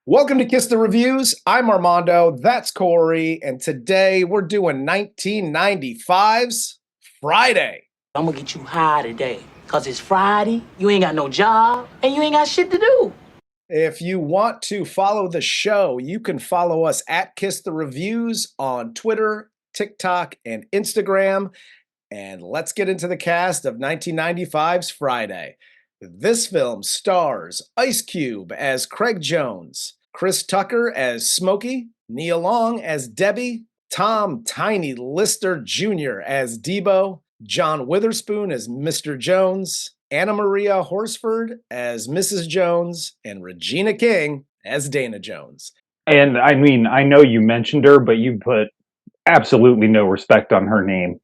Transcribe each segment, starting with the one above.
Welcome to Kiss the Reviews. I'm Armando. That's Corey. And today we're doing 1995's Friday. I'm gonna get you high today. Cause it's Friday, you ain't got no job, and you ain't got shit to do. If you want to follow the show, you can follow us at Kiss the Reviews on Twitter, TikTok, and Instagram. And let's get into the cast of 1995's Friday. This film stars Ice Cube as Craig Jones, Chris Tucker as Smokey, Nia Long as Debbie, Tom Tiny Lister Jr. as Debo, John Witherspoon as Mr. Jones, Anna Maria Horsford as Mrs. Jones, and Regina King as Dana Jones. And I mean, I know you mentioned her, but you put absolutely no respect on her name.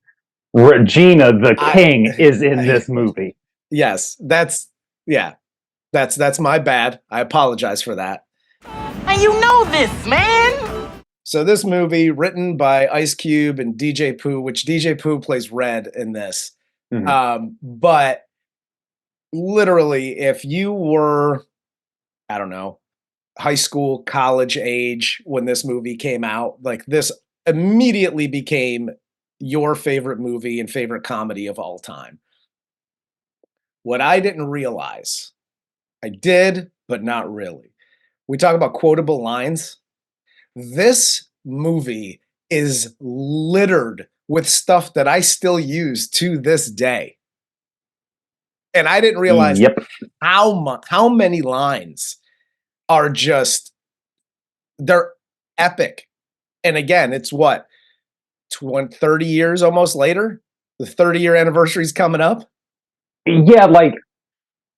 Regina the King is in this movie. Yes, that's my bad. I apologize for that. And you know this, man. So this movie, written by Ice Cube and DJ Pooh, which DJ Pooh plays Red in this. But literally, if you were, I don't know, high school, college age when this movie came out, like this immediately became your favorite movie and favorite comedy of all time. What I didn't realize, I did, but not really. We talk about quotable lines. This movie is littered with stuff that I still use to this day. And I didn't realize how many lines are just, they're epic. And again, it's what, 30 years almost later? The 30-year anniversary is coming up? Yeah, like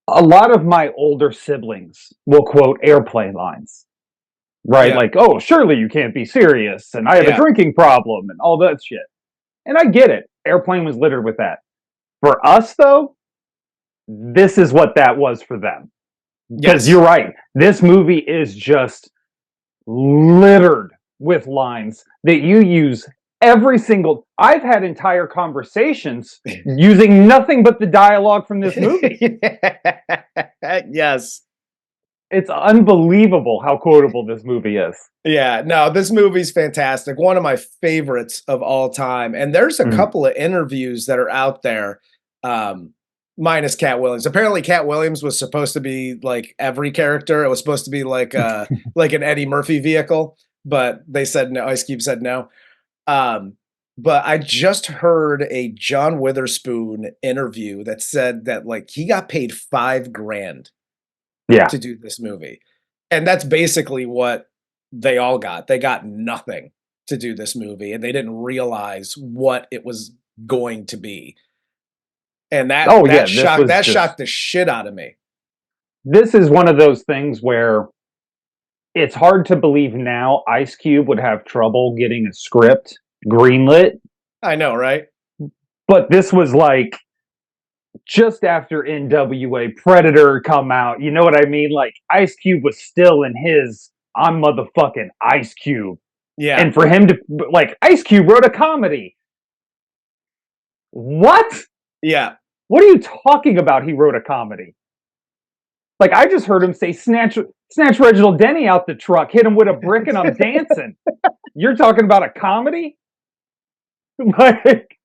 a lot of my older siblings will quote airplane lines, right? Yeah. Like, oh, surely you can't be serious, and I have a drinking problem, and all that shit. And I get it. Airplane was littered with that. For us, though, this is what that was for them. Because you're right. This movie is just littered with lines that you use every single. I've had entire conversations using nothing but the dialogue from this movie. Yes. It's unbelievable how quotable this movie is. Yeah, no, this movie's fantastic. One of my favorites of all time. And there's a couple of interviews that are out there, minus Cat Williams. Apparently, Cat Williams was supposed to be like every character. It was supposed to be like like an Eddie Murphy vehicle, but they said no. Ice Cube said no. But I just heard a John Witherspoon interview that said that like he got paid $5,000 to do this movie. And that's basically what they all got. They got nothing to do this movie, and they didn't realize what it was going to be. And that shocked the shit out of me. This is one of those things where it's hard to believe now Ice Cube would have trouble getting a script greenlit. I know, right? But this was like just after NWA Predator come out. You know what I mean? Like Ice Cube was still in his I'm motherfucking Ice Cube. Yeah. And for him to like Ice Cube wrote a comedy. What? Yeah. What are you talking about? He wrote a comedy. Like I just heard him say snatch Reginald Denny out the truck, hit him with a brick, and I'm dancing. You're talking about a comedy? Like,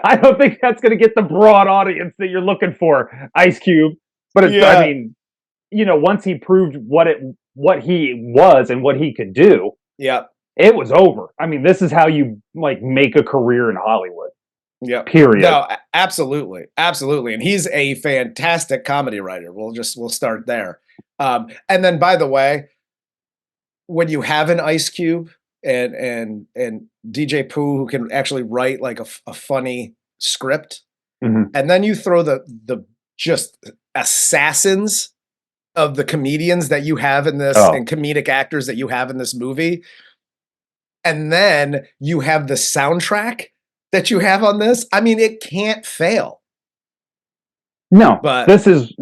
I don't think that's going to get the broad audience that you're looking for, Ice Cube. But it's, I mean, you know, once he proved what he was and what he could do, it was over. I mean, this is how you like make a career in Hollywood. Yeah. Period. No, absolutely. Absolutely. And he's a fantastic comedy writer. We'll start there. And then by the way, when you have an Ice Cube and DJ Pooh who can actually write like a funny script, and then you throw the just assassins of the comedians that you have in this and comedic actors that you have in this movie, and then you have the soundtrack that you have on this, I mean, it can't fail. No, but this is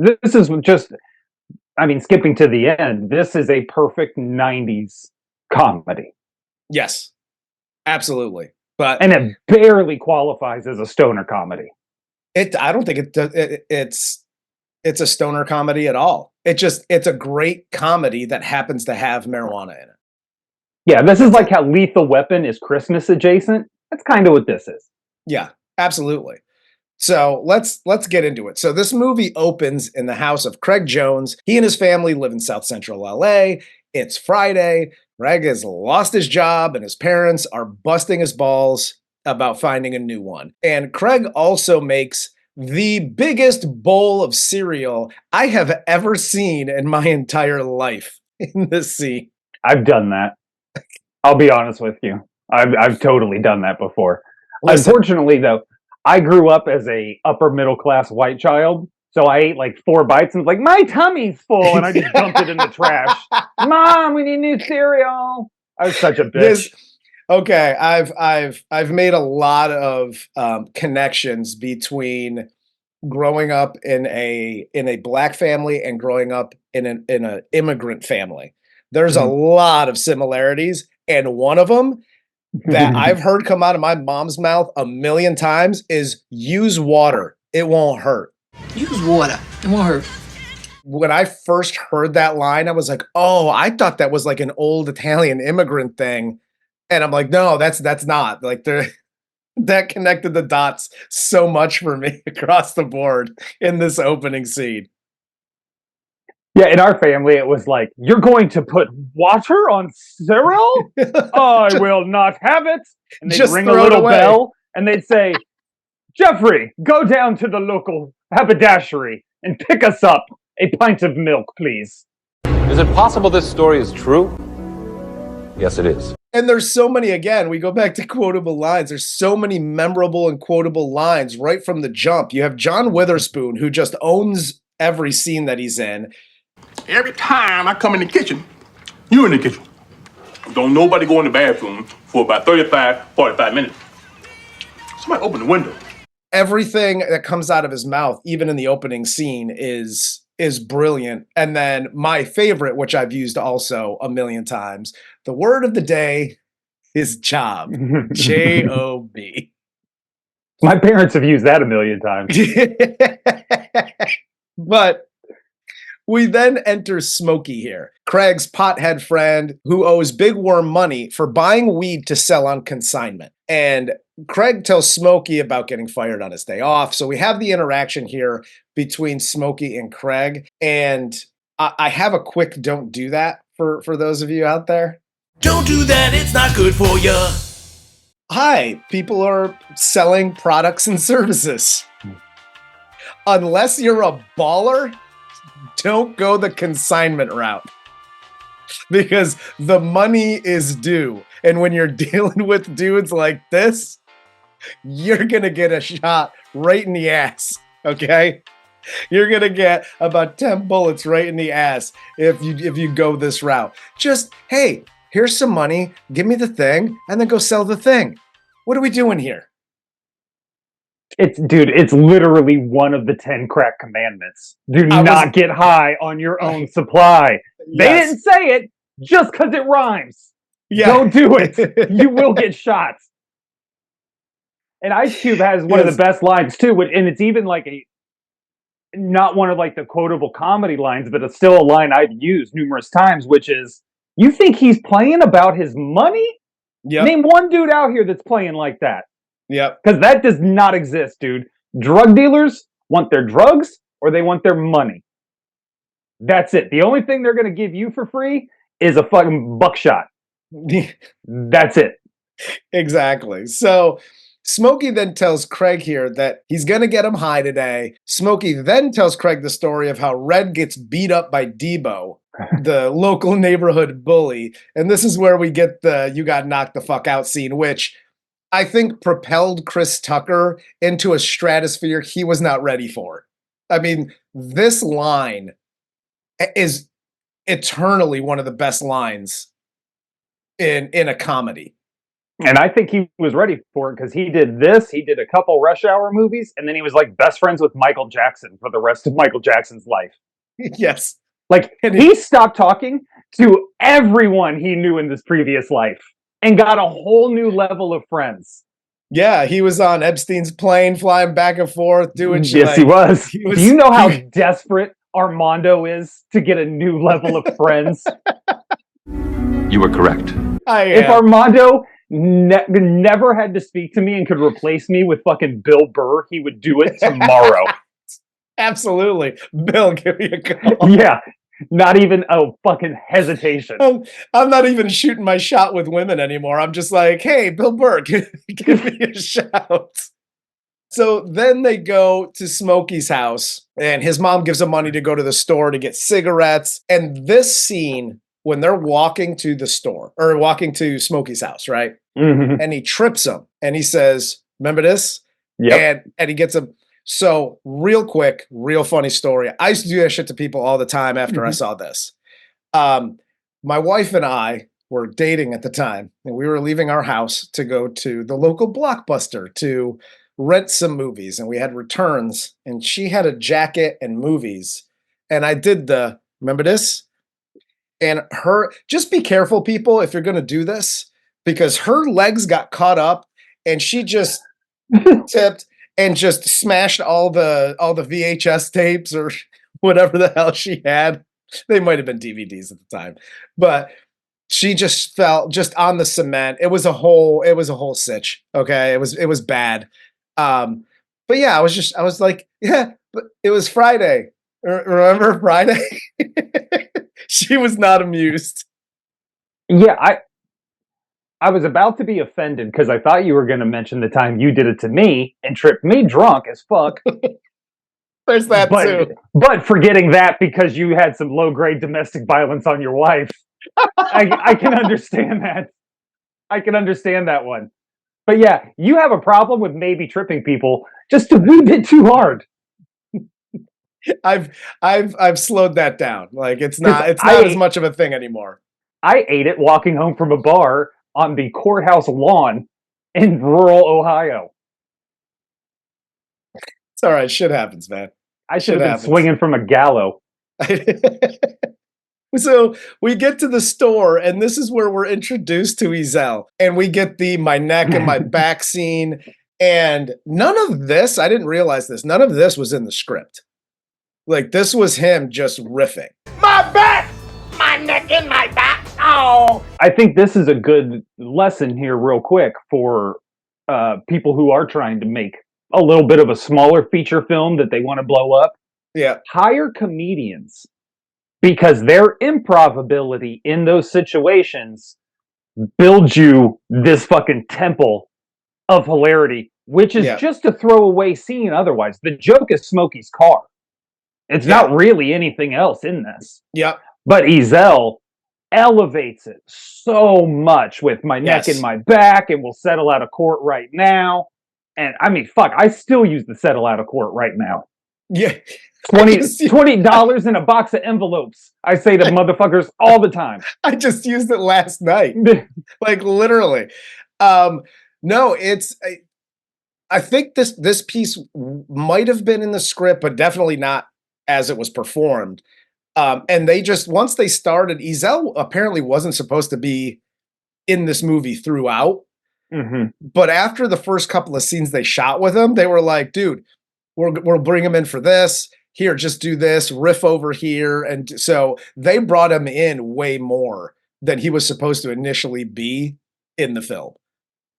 just, I mean, skipping to the end, this is a perfect 90s comedy. Yes, absolutely. And it barely qualifies as a stoner comedy. I don't think it does. it's a stoner comedy at all. It's a great comedy that happens to have marijuana in it. Yeah, this is like how Lethal Weapon is Christmas adjacent. That's kind of what this is. Yeah, absolutely. So let's get into it. So this movie opens in the house of Craig Jones. He and his family live in South Central LA. It's Friday. Craig has lost his job and his parents are busting his balls about finding a new one. And Craig also makes the biggest bowl of cereal I have ever seen in my entire life in this scene. I've done that. I'll be honest with you. I've totally done that before. Listen. Unfortunately, though, I grew up as a upper middle class white child, so I ate like 4 bites and was like, my tummy's full, and I just dumped it in the trash. Mom, we need new cereal. I was such a bitch. Okay, I've made a lot of connections between growing up in a black family and growing up in an immigrant family. There's a lot of similarities, and one of them that I've heard come out of my mom's mouth a million times is use water. It won't hurt. Use water. It won't hurt. When I first heard that line, I was like, oh, I thought that was like an old Italian immigrant thing. And I'm like, no, that's not. Like that connected the dots so much for me across the board in this opening scene. Yeah, in our family, it was like, you're going to put water on cereal? I will not have it. And they'd Just ring a throw it little away. bell, and they'd say, Jeffrey, go down to the local haberdashery and pick us up a pint of milk, please. Is it possible this story is true? Yes, it is. And there's so many, again, we go back to quotable lines. There's so many memorable and quotable lines right from the jump. You have John Witherspoon, who just owns every scene that he's in. Every time I come in the kitchen, you in the kitchen. Don't nobody go in the bathroom for about 35, 45 minutes. Somebody open the window. Everything that comes out of his mouth, even in the opening scene, is brilliant. And then my favorite, which I've used also a million times, the word of the day is job. J-O-B. My parents have used that a million times. But we then enter Smokey here, Craig's pothead friend who owes Big Worm money for buying weed to sell on consignment. And Craig tells Smokey about getting fired on his day off. So we have the interaction here between Smokey and Craig. And I have a quick don't do that for those of you out there. Don't do that, it's not good for you. Hi, people are selling products and services. Unless you're a baller, don't go the consignment route. Because the money is due. And when you're dealing with dudes like this, you're going to get a shot right in the ass, okay? You're going to get about 10 bullets right in the ass if you go this route. Just, hey, here's some money, give me the thing, and then go sell the thing. What are we doing here? It's literally one of the 10 crack commandments. Do not get high on your own supply. They didn't say it just because it rhymes. Yeah. Don't do it. You will get shot. And Ice Cube has one of the best lines too, and it's even like not one of like the quotable comedy lines, but it's still a line I've used numerous times, which is, you think he's playing about his money? Yep. Name one dude out here that's playing like that. Yep. Because that does not exist, dude. Drug dealers want their drugs or they want their money. That's it. The only thing they're going to give you for free is a fucking buckshot. That's it. Exactly. So Smokey then tells Craig here that he's going to get him high today. Smokey then tells Craig the story of how Red gets beat up by Debo, the local neighborhood bully. And this is where we get the you got knocked the fuck out scene, which I think propelled Chris Tucker into a stratosphere he was not ready for. I mean, this line is eternally one of the best lines in a comedy. And I think he was ready for it because he did this, he did a couple Rush Hour movies, and then he was like best friends with Michael Jackson for the rest of Michael Jackson's life. Yes. Like, he stopped talking to everyone he knew in this previous life and got a whole new level of friends. Yeah, he was on Epstein's plane, flying back and forth, doing shit. Yes, he was. He Do you know how desperate Armando is to get a new level of friends? You were correct. If Armando never had to speak to me and could replace me with fucking Bill Burr, he would do it tomorrow. Absolutely. Bill, give me a call. Yeah. Not even a fucking hesitation. I'm not even shooting my shot with women anymore. I'm just like, hey, Bill Burr, give me a shout. So then they go to Smokey's house, and his mom gives him money to go to the store to get cigarettes. And this scene, when they're walking to the store, or walking to Smokey's house, right? Mm-hmm. And he trips him, and he says, remember this? Yeah. And he gets him. So real quick, real funny story. I used to do that shit to people all the time after I saw this. My wife and I were dating at the time, and we were leaving our house to go to the local Blockbuster to rent some movies, and we had returns, and she had a jacket and movies, and I did remember this? And just be careful, people, if you're going to do this, because her legs got caught up, and she just tipped and just smashed all the VHS tapes or whatever the hell she had. They might have been DVDs at the time, but she just fell just on the cement. It was a whole sitch. Okay. It was bad. But yeah, I was like, yeah, but it was Friday. Remember Friday? She was not amused. Yeah, I was about to be offended because I thought you were going to mention the time you did it to me and tripped me drunk as fuck. There's that too. But forgetting that because you had some low-grade domestic violence on your wife. I can understand that. I can understand that one. But yeah, you have a problem with maybe tripping people just a wee bit too hard. I've slowed that down. Like it's not as much of a thing anymore. I ate it walking home from a bar on the courthouse lawn in rural Ohio. It's all right. Shit happens, man. I should have been swinging from a gallows. So we get to the store, and this is where we're introduced to Ezell, and we get the my neck and my back scene. And none of this, I didn't realize this, none of this was in the script. Like, this was him just riffing. My back, my neck, and my back. Oh. I think this is a good lesson here, real quick, for people who are trying to make a little bit of a smaller feature film that they want to blow up. Yeah. Hire comedians, because their improv ability in those situations builds you this fucking temple of hilarity, which is just a throwaway scene otherwise. The joke is Smokey's car. It's not really anything else in this. Yep. But Ezell elevates it so much with my neck and my back, and we'll settle out of court right now. And I mean, fuck, I still use the settle out of court right now. Yeah. $20 in a box of envelopes. I say to motherfuckers all the time. I just used it last night. Like literally. No, I think this piece might have been in the script, but definitely not as it was performed. And they just, once they started, Ezell apparently wasn't supposed to be in this movie throughout. Mm-hmm. But after the first couple of scenes they shot with him, they were like, dude, we'll bring him in for this. Here, just do this, riff over here. And so they brought him in way more than he was supposed to initially be in the film.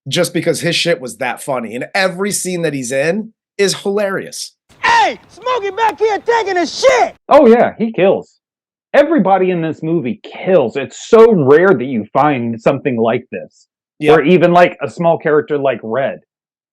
Just because his shit was that funny. And every scene that he's in is hilarious. Hey, Smokey back here taking a shit. Oh yeah, he kills. Everybody in this movie kills. It's so rare that you find something like this. Yep. Or even like a small character like Red.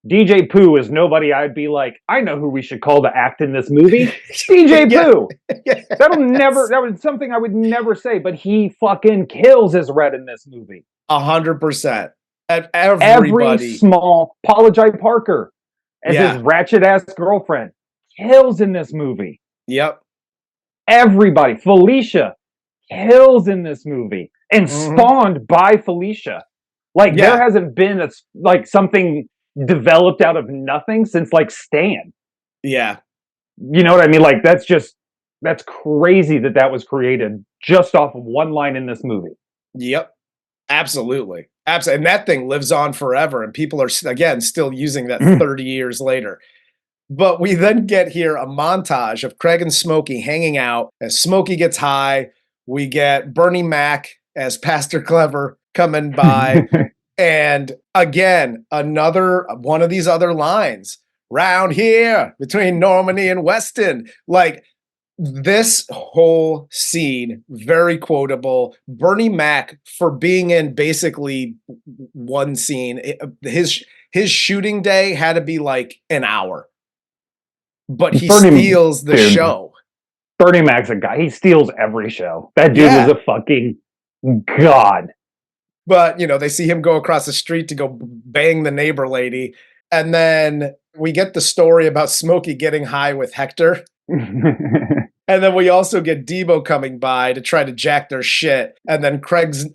DJ Pooh is nobody I'd be like, I know who we should call to act in this movie. DJ Pooh. Yes. That was something I would never say, but he fucking kills as Red in this movie. 100%. Every small Paula Jai Parker as his ratchet ass girlfriend kills in this movie. Yep. Everybody. Felicia kills in this movie and spawned by Felicia. Like there hasn't been something developed out of nothing since like Stan. Yeah. You know what I mean? Like that's crazy that was created just off of one line in this movie. Yep. Absolutely. Absolutely. And that thing lives on forever. And people are, again, still using that 30 years later. But we then get here a montage of Craig and Smokey hanging out. As Smokey gets high, we get Bernie Mac as Pastor Clever coming by. And again, another one of these other lines. Round here between Normandy and Weston. Like, this whole scene, very quotable. Bernie Mac, for being in basically one scene, his shooting day had to be like an hour. But he steals the show. Bernie Mac's a guy. He steals every show. That dude was a fucking god. But, you know, they see him go across the street to go bang the neighbor lady. And then we get the story about Smokey getting high with Hector. And then we also get Debo coming by to try to jack their shit. And then Craig's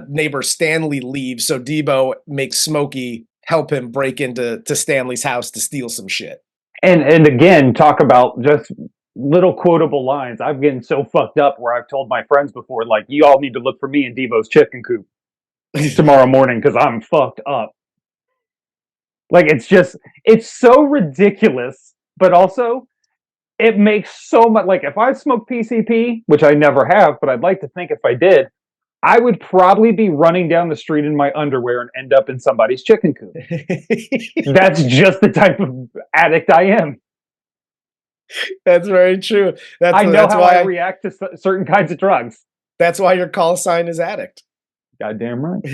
neighbor Stanley leaves. So Debo makes Smokey help him break into Stanley's house to steal some shit. And again, talk about just little quotable lines. I've getting so fucked up where I've told my friends before, like, you all need to look for me in Debo's chicken coop tomorrow morning because I'm fucked up. Like, it's so ridiculous, but also it makes so much. Like, if I smoked PCP, which I never have, but I'd like to think if I did, I would probably be running down the street in my underwear and end up in somebody's chicken coop. That's just the type of addict I am. That's very true. I know how I react to certain kinds of drugs. That's why your call sign is addict. Goddamn right.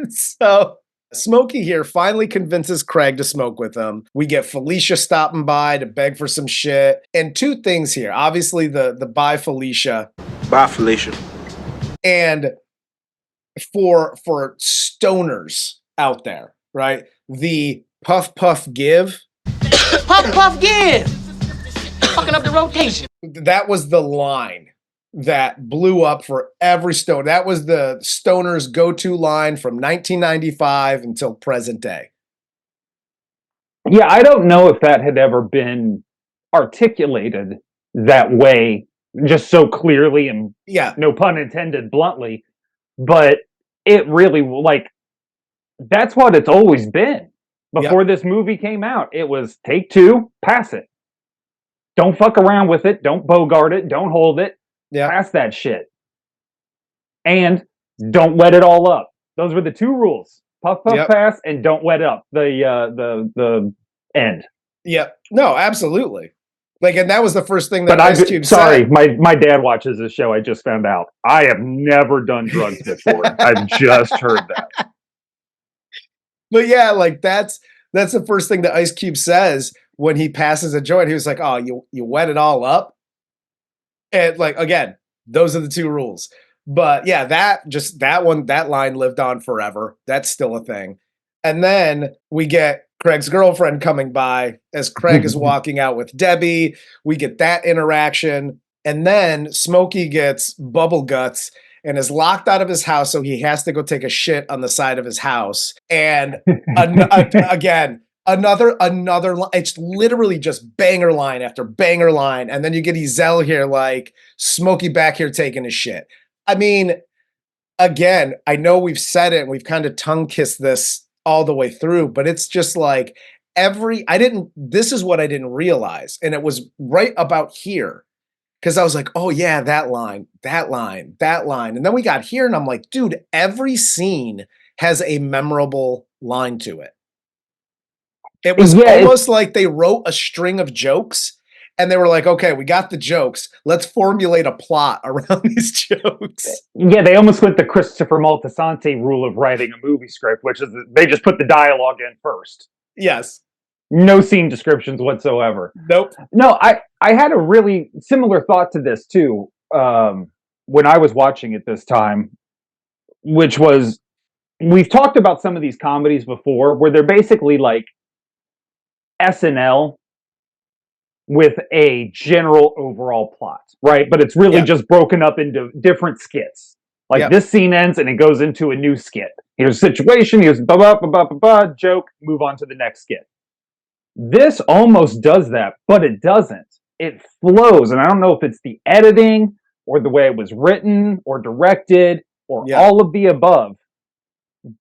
So Smokey here finally convinces Craig to smoke with him. We get Felicia stopping by to beg for some shit. And two things here. Obviously, the bye Felicia. Bye, Felicia. And for stoners out there, right? The puff, puff, give. Puff, puff, give. Fucking up the rotation. That was the line that blew up for every stoner. That was the stoner's go-to line from 1995 until present day. Yeah, I don't know if that had ever been articulated that way, just so clearly and, no pun intended, bluntly. But it really, like, that's what it's always been. Before this movie came out, it was take two, pass it. Don't fuck around with it. Don't bogart it. Don't hold it. Pass that shit. And don't wet it all up. Those were the two rules. Puff, puff, pass, and don't wet up the end. Yep. No, absolutely. Like, and that was the first thing that Ice Cube said. My dad watches this show. I just found out. I have never done drugs before. I've just heard that. But yeah, like that's the first thing that Ice Cube says when he passes a joint. He was like, "Oh, you wet it all up," and like again, those are the two rules. But yeah, that line lived on forever. That's still a thing. And then we get Craig's girlfriend coming by as Craig is walking out with Debbie. We get that interaction, and then Smokey gets bubble guts and is locked out of his house, so he has to go take a shit on the side of his house. And again, another line. It's literally just banger line after banger line. And then you get Ezel here, like Smokey back here taking his shit. I mean, again, I know we've said it and we've kind of tongue kissed this all the way through, but it's just like this is what I didn't realize. And it was right about here. Because I was like, oh yeah, that line. And then we got here and I'm like, dude, every scene has a memorable line to it. It was almost like they wrote a string of jokes and they were like, okay, we got the jokes. Let's formulate a plot around these jokes. Yeah, they almost went the Christopher Moltisanti rule of writing a movie script, which is they just put the dialogue in first. Yes. No scene descriptions whatsoever. Nope. No, I had a really similar thought to this too when I was watching it this time, which was, we've talked about some of these comedies before where they're basically like SNL with a general overall plot, right? But it's really just broken up into different skits. Like this scene ends and it goes into a new skit. Here's a situation, here's joke, move on to the next skit. This almost does that, but it doesn't. It flows, and I don't know if it's the editing or the way it was written or directed. or all of the above.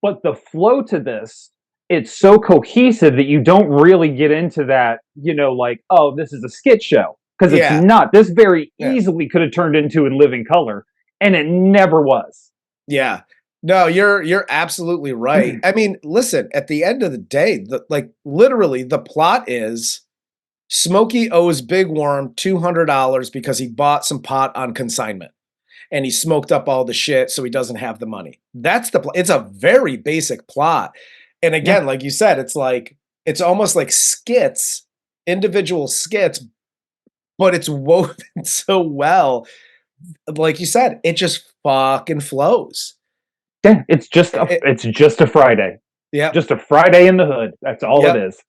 But the flow to this, it's so cohesive that you don't really get into that, like, oh, this is a skit show. Because it's not. This very easily could have turned into In Living Color, and it never was. Yeah. No, you're absolutely right. I mean, listen, at the end of the day, literally the plot is Smokey owes Big Worm $200 because he bought some pot on consignment. And he smoked up all the shit, so he doesn't have the money. That's the plot. It's a very basic plot. And again, like you said, it's almost like skits, individual skits, but it's woven so well. Like you said, it just fucking flows. Yeah, it's just a Friday. Yeah. Just a Friday in the hood. That's all it is.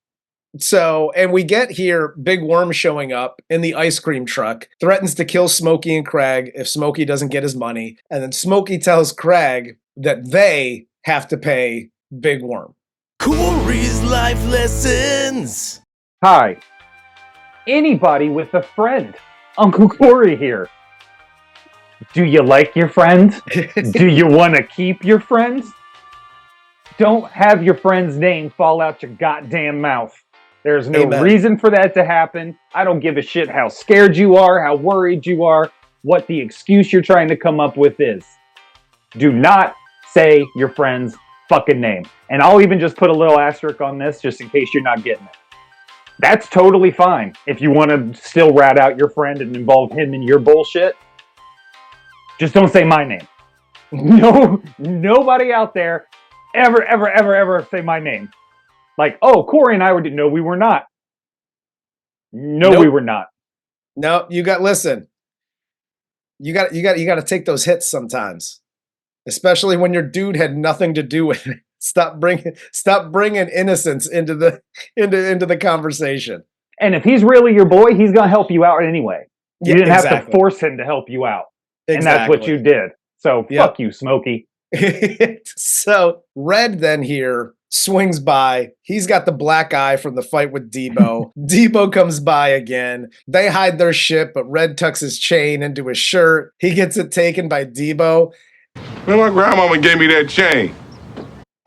So, and we get here Big Worm showing up in the ice cream truck, threatens to kill Smokey and Craig if Smokey doesn't get his money. And then Smokey tells Craig that they have to pay Big Worm. Corey's Life Lessons. Hi. Anybody with a friend. Uncle Corey here. Do you like your friends? Do you want to keep your friends? Don't have your friend's name fall out your goddamn mouth. There's no reason for that to happen. I don't give a shit how scared you are, how worried you are, what the excuse you're trying to come up with is. Do not say your friend's fucking name. And I'll even just put a little asterisk on this just in case you're not getting it. That's totally fine. If you want to still rat out your friend and involve him in your bullshit, just don't say my name. No, nobody out there ever say my name. Like, oh, Corey and I were, no, we were not. No, we were not. No, listen, you got to take those hits sometimes, especially when your dude had nothing to do with it. Stop bringing innocence into the conversation. And if he's really your boy, he's going to help you out anyway. You didn't have to force him to help you out. Exactly. And that's what you did. So fuck you, Smokey. So Red then here swings by. He's got the black eye from the fight with Debo. Debo comes by again. They hide their shit, but Red tucks his chain into his shirt. He gets it taken by Debo. Man, my grandmama gave me that chain.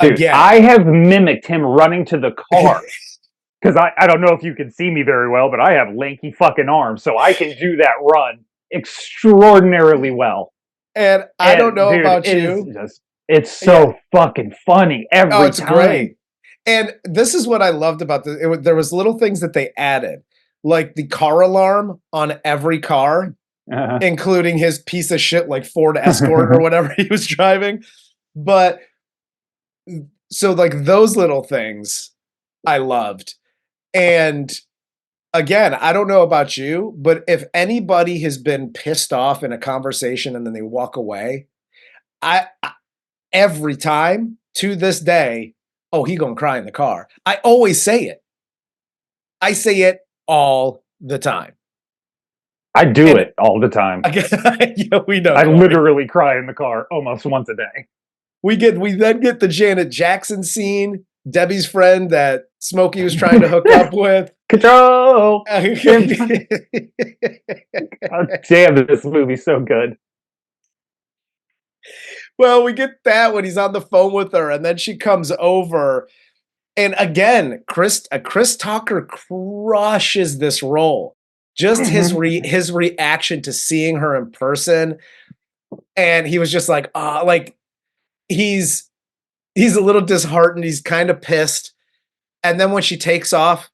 Dude, again. I have mimicked him running to the car. Because I don't know if you can see me very well, but I have lanky fucking arms, so I can do that run extraordinarily well. And I don't know about you. It's so fucking funny every time. It's great. And this is what I loved about this. There was little things that they added, like the car alarm on every car, including his piece of shit like Ford Escort or whatever he was driving. But so like those little things I loved. And again, I don't know about you, but if anybody has been pissed off in a conversation and then they walk away, I every time to this day, oh, he gonna cry in the car. I always say it. I say it all the time. I do it all the time. Yeah, we know. I literally cry in the car almost once a day. We then get the Janet Jackson scene, Debbie's friend that Smokey was trying to hook up with. Control. God damn, this movie's so good. Well, we get that when he's on the phone with her, and then she comes over. And again, Chris Tucker crushes this role. Just his reaction to seeing her in person. And he was just like, he's a little disheartened. He's kind of pissed. And then when she takes off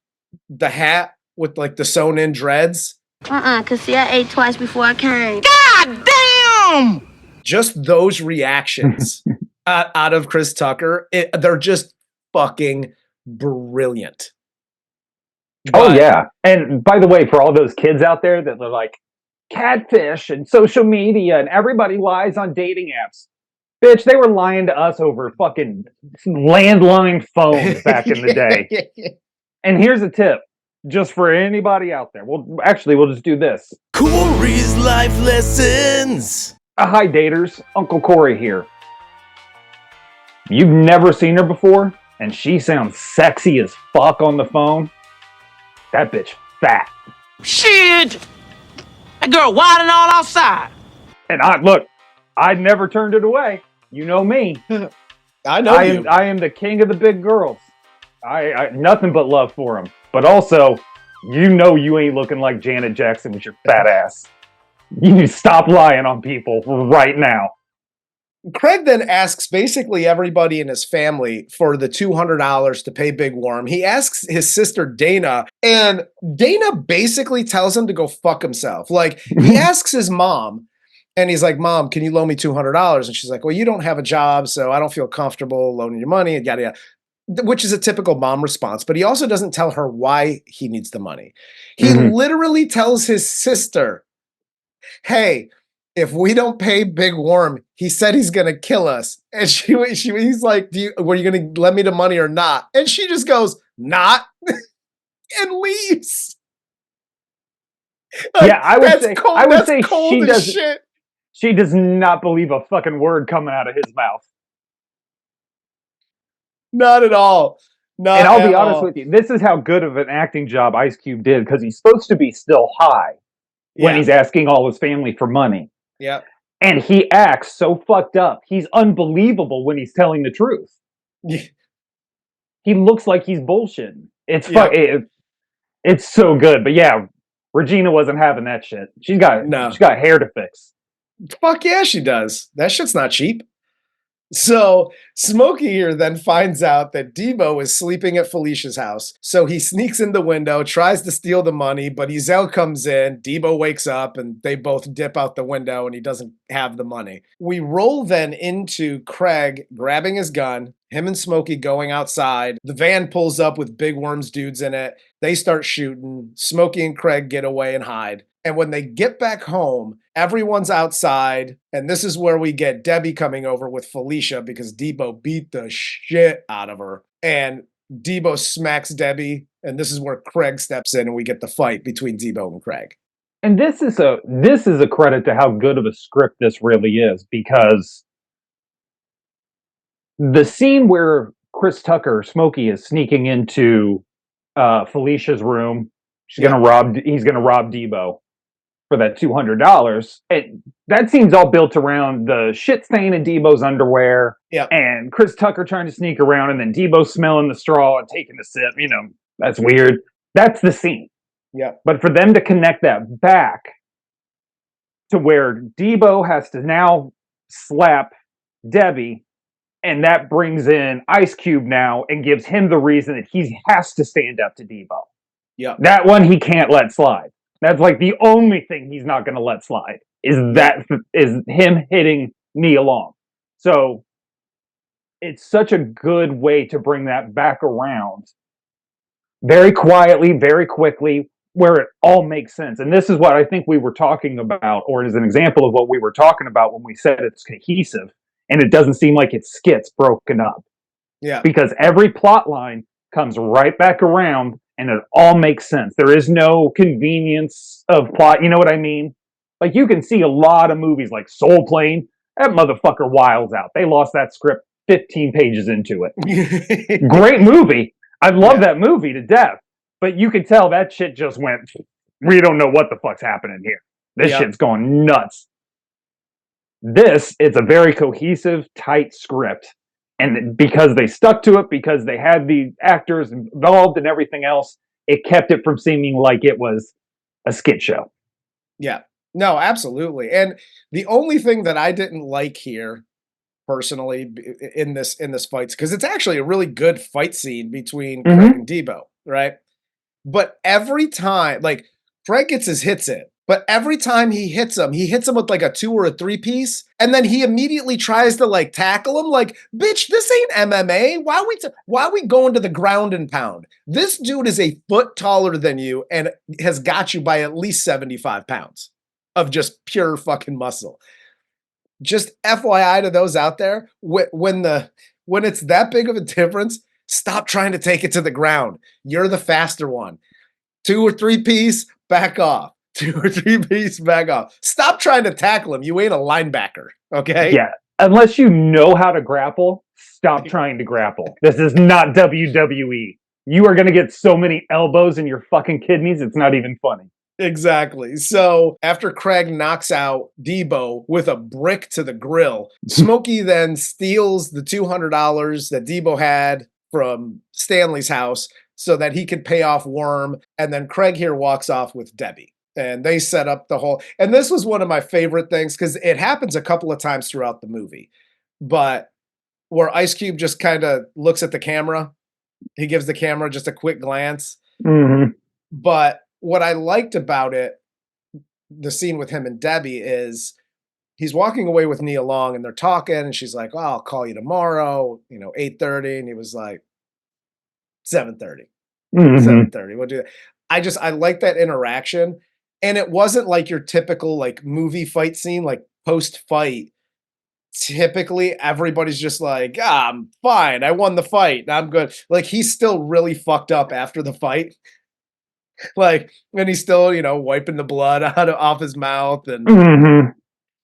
the hat with like the sewn in dreads. Cause see, I ate twice before I came. God damn! Just those reactions out of Chris Tucker, they're just fucking brilliant. Oh, yeah. And by the way, for all those kids out there that are like, catfish and social media and everybody lies on dating apps. Bitch, they were lying to us over fucking landline phones back in the day. And here's a tip, just for anybody out there. We'll just do this. Corey's Life Lessons. Hi, daters. Uncle Corey here. You've never seen her before, and she sounds sexy as fuck on the phone. That bitch fat. Shit! That girl wilding all outside. And look, I'd never turned it away. You know me. I know you. I am the king of the big girls. I nothing but love for him. But also, you know you ain't looking like Janet Jackson with your fat ass. You need to stop lying on people right now. Craig then asks basically everybody in his family for the $200 to pay Big Worm. He asks his sister Dana, and Dana basically tells him to go fuck himself. Like, he asks his mom, and he's like, Mom, can you loan me $200? And she's like, well, you don't have a job, so I don't feel comfortable loaning you money, and yada, yada. Which is a typical mom response, but he also doesn't tell her why he needs the money. He literally tells his sister, hey, if we don't pay Big Worm, he said he's gonna kill us. And he's like, were you gonna lend me the money or not? And she just goes, not, and leaves. Like, yeah, I would say cold as shit. She does not believe a fucking word coming out of his mouth. Not at all. Not and I'll be honest with you, this is how good of an acting job Ice Cube did, because he's supposed to be still high when he's asking all his family for money. Yeah. And he acts so fucked up. He's unbelievable when he's telling the truth. Yeah. He looks like he's bullshitting. It's so good. But yeah, Regina wasn't having that shit. She's got hair to fix. Fuck yeah, she does. That shit's not cheap. So Smokey here then finds out that Debo is sleeping at Felicia's house. So he sneaks in the window, tries to steal the money, but Ezel comes in, Debo wakes up, and they both dip out the window, and he doesn't have the money. We roll then into Craig grabbing his gun, him and Smokey going outside. The van pulls up with Big Worm's dudes in it. They start shooting. Smokey and Craig get away and hide. And when they get back home, everyone's outside. And this is where we get Debbie coming over with Felicia because Debo beat the shit out of her. And Debo smacks Debbie. And this is where Craig steps in and we get the fight between Debo and Craig. And this is a credit to how good of a script this really is, because the scene where Chris Tucker, Smokey, is sneaking into Felicia's room, he's gonna rob Debo for that $200. And that scene's all built around the shit stain in Debo's underwear. Yeah. And Chris Tucker trying to sneak around, and then Debo smelling the straw and taking a sip. You know, that's weird. That's the scene. Yeah. But for them to connect that back to where Debo has to now slap Debbie, and that brings in Ice Cube now and gives him the reason that he has to stand up to Debo. Yeah. That one he can't let slide. That's like the only thing he's not going to let slide is him hitting Nia Long. So it's such a good way to bring that back around very quietly, very quickly, where it all makes sense. And this is what I think we were talking about, or is an example of what we were talking about when we said it's cohesive and it doesn't seem like it skits broken up. Yeah. Because every plot line comes right back around and it all makes sense. There is no convenience of plot. You know what I mean? Like, you can see a lot of movies like Soul Plane. That motherfucker wilds out. They lost that script 15 pages into it. Great movie. I love that movie to death. But you can tell that shit just went, we don't know what the fuck's happening here. This shit's going nuts. It's a very cohesive, tight script. And because they stuck to it, because they had the actors involved and everything else, it kept it from seeming like it was a skit show. Yeah. No, absolutely. And the only thing that I didn't like here, personally, in this fight, because it's actually a really good fight scene between Craig and Debo, right? But every time, like, Craig gets his hits in, but every time he hits him with like a 2 or a 3 piece, and then he immediately tries to like tackle him. Like, bitch, this ain't MMA. Why are we going to the ground and pound? This dude is a foot taller than you and has got you by at least 75 pounds of just pure fucking muscle. Just FYI to those out there, when it's that big of a difference, stop trying to take it to the ground. You're the faster one. 2 or 3 piece, back off. 2 or 3 piece, back off. Stop trying to tackle him. You ain't a linebacker, okay? Yeah. Unless you know how to grapple, stop trying to grapple. This is not WWE. You are going to get so many elbows in your fucking kidneys, it's not even funny. Exactly. So after Craig knocks out Debo with a brick to the grill, Smokey then steals the $200 that Debo had from Stanley's house so that he could pay off Worm. And then Craig here walks off with Debbie. And they set up the whole. And this was one of my favorite things because it happens a couple of times throughout the movie. But where Ice Cube just kind of looks at the camera, he gives the camera just a quick glance. Mm-hmm. But what I liked about it, the scene with him and Debbie, is he's walking away with Nia Long and they're talking and she's like, oh, I'll call you tomorrow, 8:30. And he was like, 7:30. 7:30. We'll do that. I like that interaction. And it wasn't like your typical like movie fight scene, like post-fight. Typically everybody's just like, I'm fine. I won the fight. I'm good. Like he's still really fucked up after the fight. Like, and he's still, wiping the blood off his mouth. And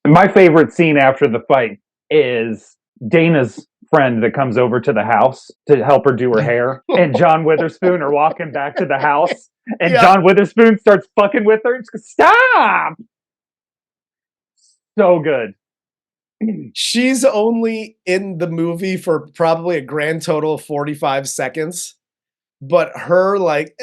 My favorite scene after the fight is Dana's friend that comes over to the house to help her do her hair, and John Witherspoon are walking back to the house, and John Witherspoon starts fucking with her and she goes, stop! So good. She's only in the movie for probably a grand total of 45 seconds, but her like,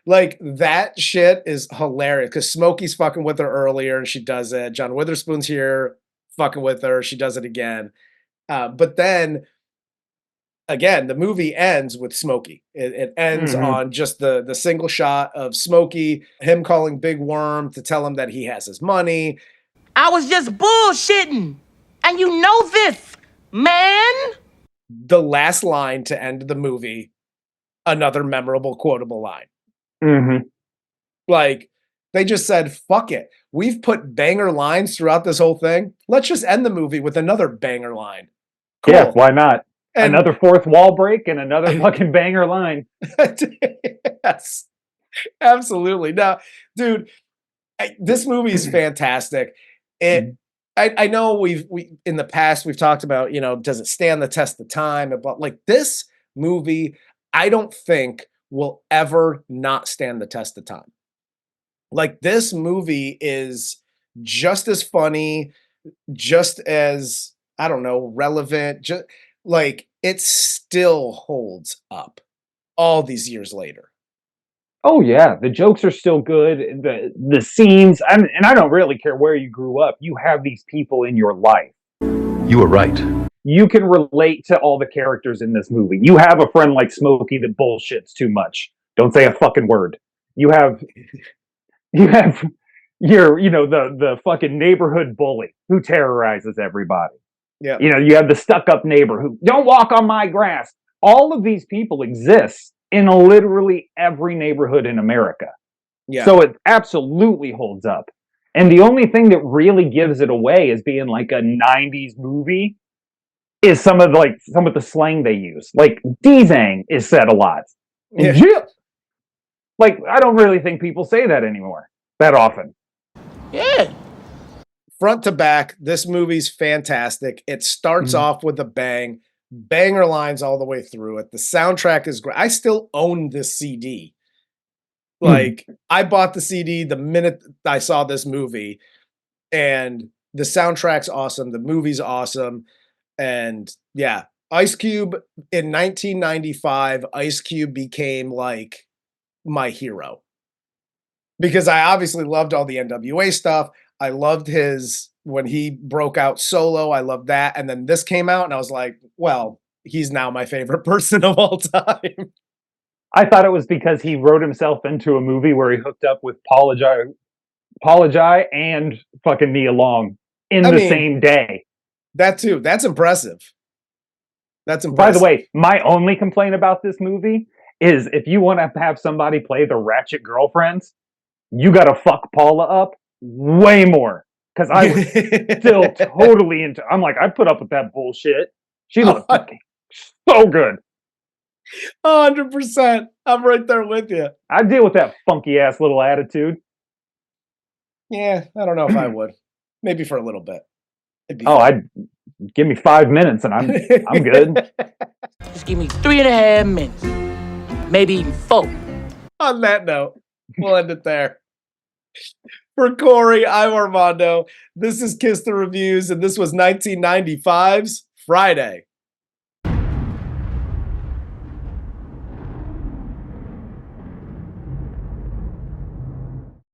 like that shit is hilarious because Smokey's fucking with her earlier and she does it. John Witherspoon's here fucking with her. She does it again. But then again, the movie ends with Smokey. It ends on just the single shot of Smokey, him calling Big Worm to tell him that he has his money. I was just bullshitting. And you know this, man. The last line to end the movie, another memorable quotable line. Like, they just said, fuck it. We've put banger lines throughout this whole thing. Let's just end the movie with another banger line. Cool. Yeah, why not? And another fourth wall break and another fucking banger line. Yes, absolutely. Now, dude, this movie is fantastic. I know we in the past we've talked about, does it stand the test of time? But like this movie, I don't think will ever not stand the test of time. Like this movie is just as funny, just as, I don't know, relevant, just like it still holds up all these years later. Oh yeah, the jokes are still good. The scenes, and I don't really care where you grew up. You have these people in your life. You were right. You can relate to all the characters in this movie. You have a friend like Smokey that bullshits too much. Don't say a fucking word. You have your, the fucking neighborhood bully who terrorizes everybody. Yeah. You have the stuck-up neighbor who don't walk on my grass. All of these people exist in literally every neighborhood in America. Yeah. So it absolutely holds up. And the only thing that really gives it away as being like a 90s movie is some of the slang they use. Like D-Zang is said a lot. Yeah. Like, I don't really think people say that anymore that often. Yeah. Front to back, this movie's fantastic. It starts off with a bang. Banger lines all the way through it. The soundtrack is great. I still own this CD. Like, I bought the CD the minute I saw this movie, and the soundtrack's awesome. The movie's awesome. And yeah, Ice Cube in 1995, Ice Cube became like my hero because I obviously loved all the NWA stuff. I loved when he broke out solo. I loved that. And then this came out and I was like, well, he's now my favorite person of all time. I thought it was because he wrote himself into a movie where he hooked up with Paula Jai and fucking Nia Long in the same day. That too. That's impressive. That's impressive. By the way, my only complaint about this movie is if you want to have somebody play the ratchet girlfriends, you got to fuck Paula up way more. Because I was still totally into. I'm like, I put up with that bullshit. She looked fucking so good. 100%. I'm right there with you. I deal with that funky ass little attitude. Yeah, I don't know if I would. Maybe for a little bit. I'd give me 5 minutes and I'm good. Just give me 3.5 minutes. Maybe even 4. On that note, We'll end it there. For Corey, I'm Armando. This is Kiss the Reviews, and this was 1995's Friday.